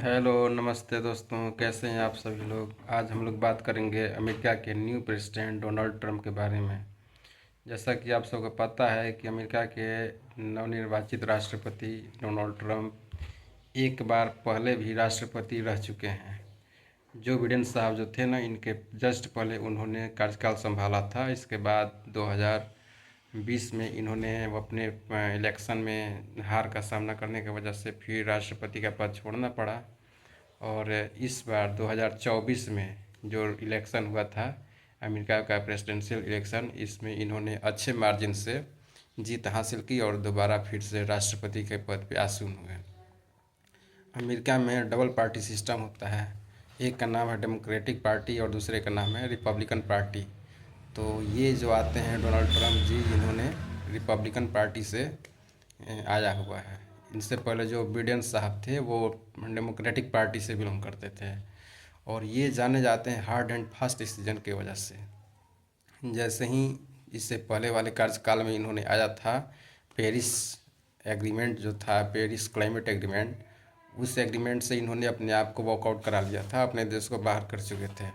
Hello नमस्ते दोस्तों, कैसे हैं आप सभी लोग। आज हम लोग बात करेंगे अमेरिका के न्यू प्रेसिडेंट डोनाल्ड ट्रंप के बारे में। जैसा कि आप सबको पता है कि अमेरिका के नवनिर्वाचित राष्ट्रपति डोनाल्ड ट्रंप एक बार पहले भी राष्ट्रपति रह चुके हैं। जो बिडेन साहब जो थे ना, इनके जस्ट पहले उन्होंने कार्यकाल संभाला था। इसके बाद 2020 में इन्होंने वो अपने इलेक्शन में हार का सामना करने की वजह से फिर राष्ट्रपति का पद छोड़ना पड़ा। और इस बार 2024 में जो इलेक्शन हुआ था अमेरिका का प्रेसिडेंशियल इलेक्शन, इसमें इन्होंने अच्छे मार्जिन से जीत हासिल की और दोबारा फिर से राष्ट्रपति के पद पे आसीन हुए। अमेरिका में डबल पार्टी सिस्टम होता है। एक का नाम है डेमोक्रेटिक पार्टी और दूसरे का नाम है रिपब्लिकन पार्टी। तो ये जो आते हैं डोनाल्ड ट्रंप जी, इन्होंने रिपब्लिकन पार्टी से आया हुआ है। इनसे पहले जो बिडेन साहब थे वो डेमोक्रेटिक पार्टी से बिलोंग करते थे। और ये जाने जाते हैं हार्ड एंड फास्ट डिसीजन की वजह से। जैसे ही इससे पहले वाले कार्यकाल में इन्होंने आया था, पेरिस एग्रीमेंट जो था, पेरिस क्लाइमेट एग्रीमेंट, उस एग्रीमेंट से इन्होंने अपने आप को वॉकआउट करा लिया था, अपने देश को बाहर कर चुके थे।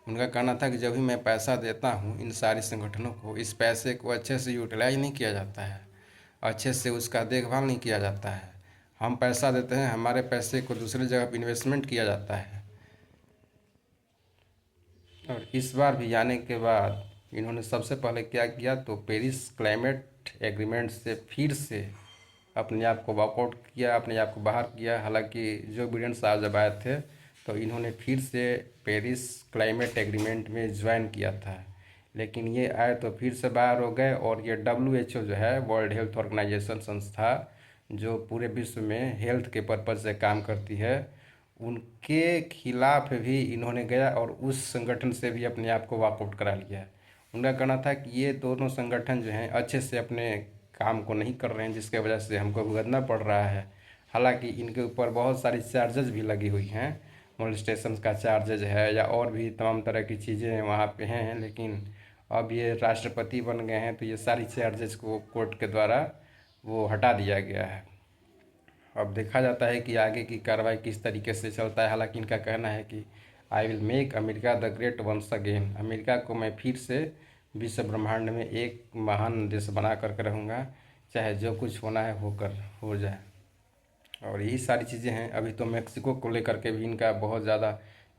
उनका कहना था कि जब भी मैं पैसा देता हूँ इन सारे संगठनों को, इस पैसे को अच्छे से यूटिलाइज नहीं किया जाता है, अच्छे से उसका देखभाल नहीं किया जाता है। हम पैसा देते हैं, हमारे पैसे को दूसरी जगह पर इन्वेस्टमेंट किया जाता है। और इस बार भी आने के बाद इन्होंने सबसे पहले क्या किया, तो पेरिस क्लाइमेट एग्रीमेंट से फिर से अपने आप को वॉकआउट किया, अपने आप को बाहर किया। हालांकि जो बिडेन साहब जब आए थे तो इन्होंने फिर से पेरिस क्लाइमेट एग्रीमेंट में ज्वाइन किया था, लेकिन ये आए तो फिर से बाहर हो गए। और ये WHO जो है, वर्ल्ड हेल्थ ऑर्गेनाइजेशन संस्था, जो पूरे विश्व में हेल्थ के पर्पज़ से काम करती है, उनके खिलाफ भी इन्होंने गया और उस संगठन से भी अपने आप को वॉकआउट करा लिया। उनका कहना था कि ये दोनों संगठन जो हैं अच्छे से अपने काम को नहीं कर रहे हैं, जिसके वजह से हमको भुगतना पड़ रहा है। हालांकि इनके ऊपर बहुत सारी चार्जेस भी लगी हुई हैं, मोलेस्टेशन का चार्जेज है या और भी तमाम तरह की चीज़ें वहाँ पे हैं। लेकिन अब ये राष्ट्रपति बन गए हैं तो ये सारी चार्जेस को कोर्ट के द्वारा वो हटा दिया गया है। अब देखा जाता है कि आगे की कार्रवाई किस तरीके से चलता है। हालांकि इनका कहना है कि I will make America the great once again, America को मैं फिर से विश्व ब्रह्मांड में एक महान देश बना करके रहूँगा, चाहे जो कुछ होना है होकर हो जाए। और यही सारी चीज़ें हैं। अभी तो मैक्सिको को लेकर के भी इनका बहुत ज़्यादा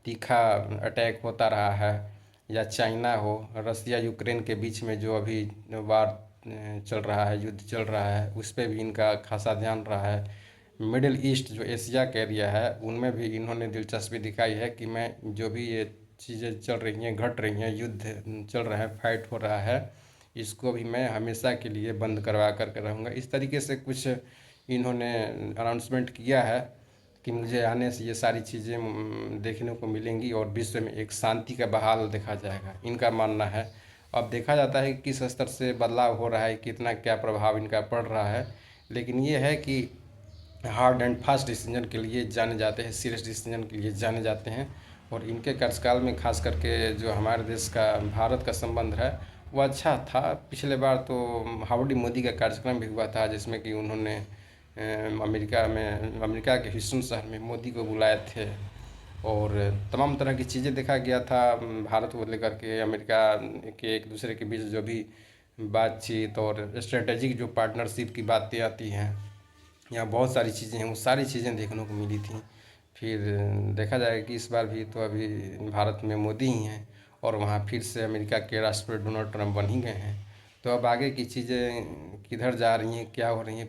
तीखा अटैक होता रहा है, या चाइना हो, रसिया यूक्रेन के बीच में जो अभी वार चल रहा है, युद्ध चल रहा है, उस पर भी इनका खासा ध्यान रहा है। मिडिल ईस्ट जो एशिया का एरिया है, उनमें भी इन्होंने दिलचस्पी दिखाई है कि मैं जो भी ये चीज़ें चल रही हैं, घट रही हैं, युद्ध चल रहा है, फाइट हो रहा है, इसको भी मैं हमेशा के लिए बंद करवा करके रहूँगा। इस तरीके से कुछ इन्होंने अनाउंसमेंट किया है कि मुझे आने से ये सारी चीज़ें देखने को मिलेंगी और विश्व में एक शांति का बहाल देखा जाएगा, इनका मानना है। अब देखा जाता है कि किस स्तर से बदलाव हो रहा है, कितना क्या प्रभाव इनका पड़ रहा है। लेकिन ये है कि हार्ड एंड फास्ट डिसीजन के लिए जाने जाते हैं, सीरियस डिसीजन के लिए जाने जाते हैं। और इनके कार्यकाल में खास करके जो हमारे देश का भारत का संबंध है वो अच्छा था। पिछले बार तो हाउडी मोदी का कार्यक्रम भी हुआ था, जिसमें कि उन्होंने अमेरिका के ह्यूस्टन शहर में मोदी को बुलाए थे और तमाम तरह की चीज़ें देखा गया था। भारत को लेकर के अमेरिका के एक दूसरे के बीच जो भी बातचीत और स्ट्रेटेजिक जो पार्टनरशिप की बातें आती हैं, यहाँ बहुत सारी चीज़ें हैं, वो सारी चीज़ें देखने को मिली थी। फिर देखा जाएगा कि इस बार भी तो अभी भारत में मोदी ही हैं और वहाँ फिर से अमेरिका के राष्ट्रपति डोनाल्ड ट्रंप बन ही गए हैं। तो अब आगे की चीज़ें किधर जा रही हैं, क्या हो रही हैं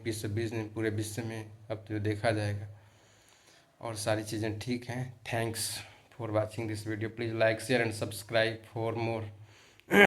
पूरे विश्व में, अब तो देखा जाएगा। और सारी चीज़ें ठीक हैं। Thanks for watching this video. Please like share and subscribe for more.